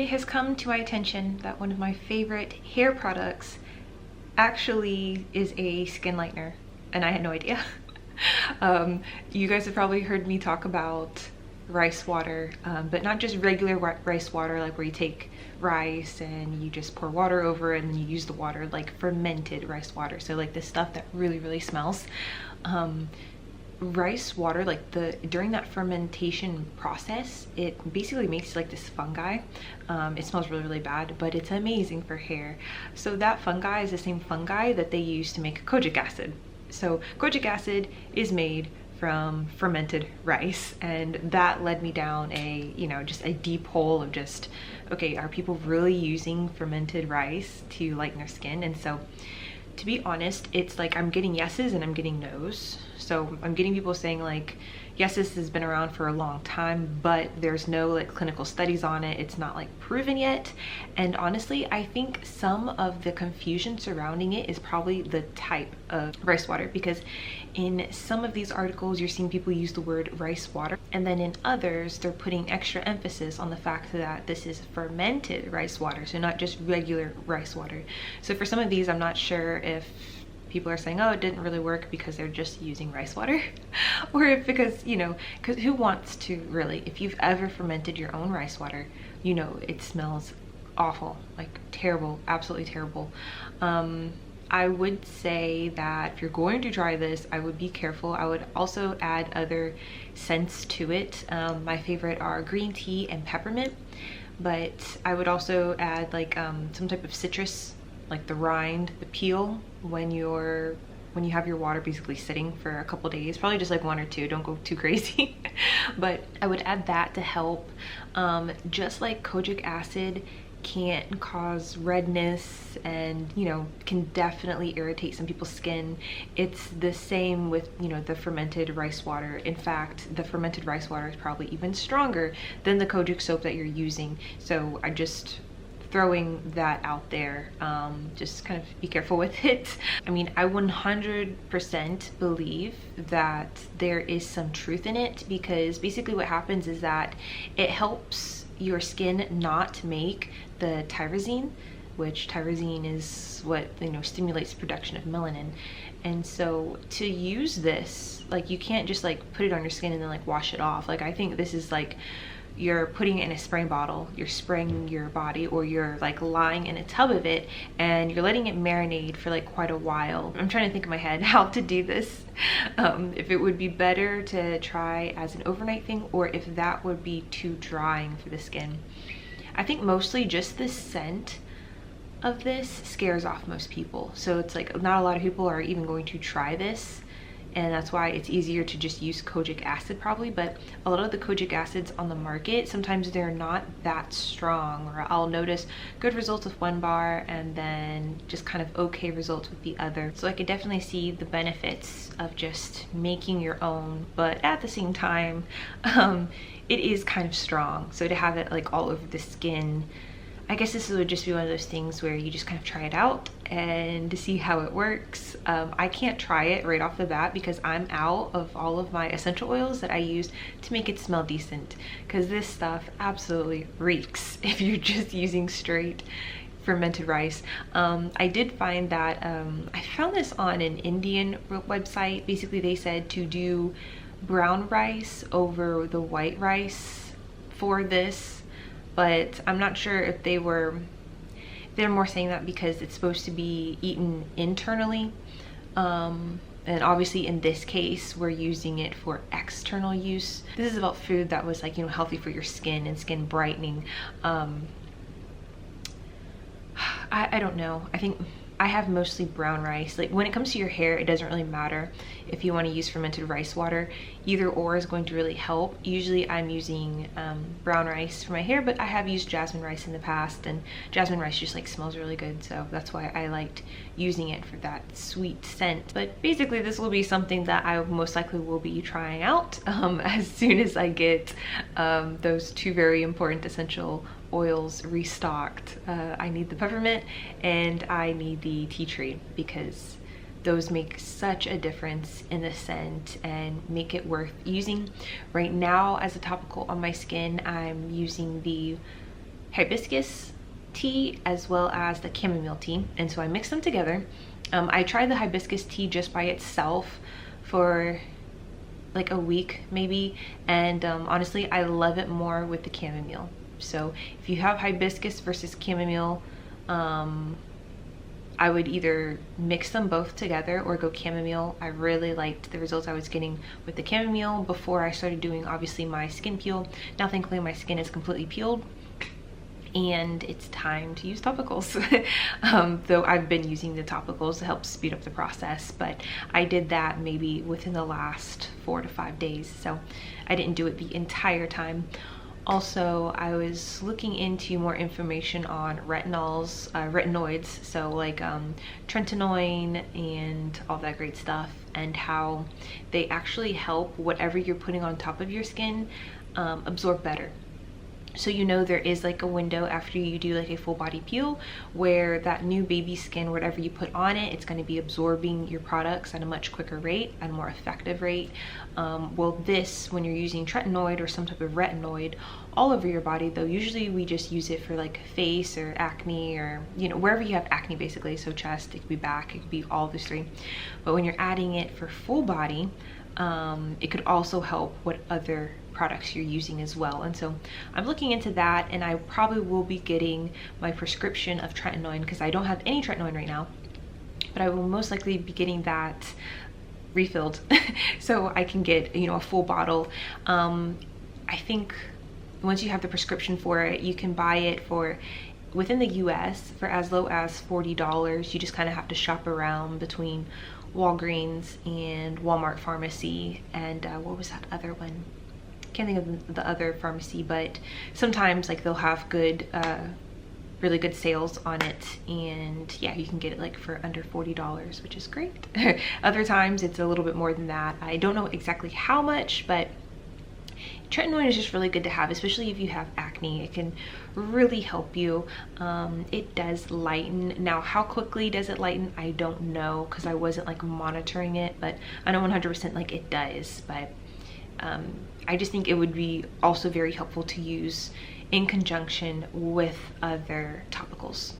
It has come to my attention that one of my favorite hair products actually is a skin lightener, and I had no idea. You guys have probably heard me talk about rice water, but not just regular rice water, like where you take rice and you just pour water over it and then you use the water, like fermented rice water. So like the stuff that really smells. Rice water, like during that fermentation process, it basically makes like this fungi. It smells really bad, but it's amazing for hair. So that fungi is the same fungi that they use to make kojic acid. So kojic acid is made from fermented rice, and that led me down a, just a deep hole of just, okay, are people really using fermented rice to lighten their skin? And so, to be honest, it's like I'm getting yeses and I'm getting nos. So I'm getting people saying like, yes, this has been around for a long time, but there's no like clinical studies on it. It's not like proven yet. And honestly, I think some of the confusion surrounding it is probably the type of rice water, because in some of these articles, you're seeing people use the word rice water, and then in others, they're putting extra emphasis on the fact that this is fermented rice water, so not just regular rice water. So for some of these, I'm not sure if people are saying, oh, it didn't really work because they're just using rice water, or if because, because who wants to really, if you've ever fermented your own rice water, it smells awful, like terrible, absolutely terrible. I would say that if you're going to try this, I would be careful. I would also add other scents to it. My favorite are green tea and peppermint, but I would also add like some type of citrus, like the rind, the peel, when you have your water basically sitting for a couple days, probably just like 1 or 2, don't go too crazy. But I would add that to help. Just like kojic acid can cause redness and can definitely irritate some people's skin, it's the same with the fermented rice water. In fact, the fermented rice water is probably even stronger than the kojic soap that you're using. So I just throwing that out there, just kind of be careful with it. I mean, I 100% believe that there is some truth in it, because basically what happens is that it helps your skin not make the tyrosine, which tyrosine is what stimulates the production of melanin. And so to use this, like, you can't just like put it on your skin and then like wash it off. Like, I think this is like you're putting it in a spray bottle, you're spraying your body, or you're like lying in a tub of it and you're letting it marinate for like quite a while. I'm trying to think in my head how to do this, if it would be better to try as an overnight thing, or if that would be too drying for the skin. I think mostly just the scent of this scares off most people, so it's like not a lot of people are even going to try this, and that's why it's easier to just use kojic acid probably. But a lot of the kojic acids on the market, sometimes they're not that strong, or I'll notice good results with one bar and then just kind of okay results with the other. So I could definitely see the benefits of just making your own, but at the same time, it is kind of strong. So to have it like all over the skin, I guess this would just be one of those things where you just kind of try it out and to see how it works. I can't try it right off the bat because I'm out of all of my essential oils that I use to make it smell decent, because this stuff absolutely reeks if you're just using straight fermented rice. I did find that, I found this on an Indian website. Basically they said to do brown rice over the white rice for this, but I'm not sure if they're more saying that because it's supposed to be eaten internally, and obviously in this case we're using it for external use. This is about food that was like healthy for your skin and skin brightening. I don't know, I think I have mostly brown rice. Like, when it comes to your hair, it doesn't really matter if you want to use fermented rice water. Either or is going to really help. Usually I'm using brown rice for my hair, but I have used jasmine rice in the past, and jasmine rice just like smells really good, so that's why I liked using it for that sweet scent. But basically this will be something that I most likely will be trying out as soon as I get those 2 very important essential oils restocked. I need the peppermint and I need the tea tree, because those make such a difference in the scent and make it worth using. Right now as a topical on my skin, I'm using the hibiscus tea as well as the chamomile tea, and so I mix them together. I tried the hibiscus tea just by itself for like a week maybe, and honestly I love it more with the chamomile. So if you have hibiscus versus chamomile, I would either mix them both together or go chamomile. I really liked the results I was getting with the chamomile before I started doing obviously my skin peel. Now thankfully my skin is completely peeled and it's time to use topicals. Though I've been using the topicals to help speed up the process, but I did that maybe within the last 4 to 5 days, so I didn't do it the entire time. Also, I was looking into more information on retinoids, so like tretinoin and all that great stuff, and how they actually help whatever you're putting on top of your skin absorb better. So you know there is like a window after you do like a full body peel where that new baby skin, whatever you put on it, it's going to be absorbing your products at a much quicker rate, at a more effective rate. Well, this, when you're using tretinoid or some type of retinoid all over your body, though usually we just use it for like face or acne, or you know, wherever you have acne basically, so chest, it could be back, it could be all those three. But when you're adding it for full body, it could also help what other products you're using as well. And so I'm looking into that, and I probably will be getting my prescription of tretinoin because I don't have any tretinoin right now, but I will most likely be getting that refilled so I can get, you know, a full bottle. I think once you have the prescription for it, you can buy it for within the US for as low as $40. You just kind of have to shop around between Walgreens and Walmart pharmacy, and what was that other one? Can't think of the other pharmacy, but sometimes like they'll have good really good sales on it, and yeah, you can get it like for under $40, which is great. Other times it's a little bit more than that. I don't know exactly how much, but tretinoin is just really good to have, especially if you have acne. It can really help you. It does lighten. Now how quickly does it lighten, I don't know, because I wasn't like monitoring it, but I know 100% like it does. But I just think it would be also very helpful to use in conjunction with other topicals.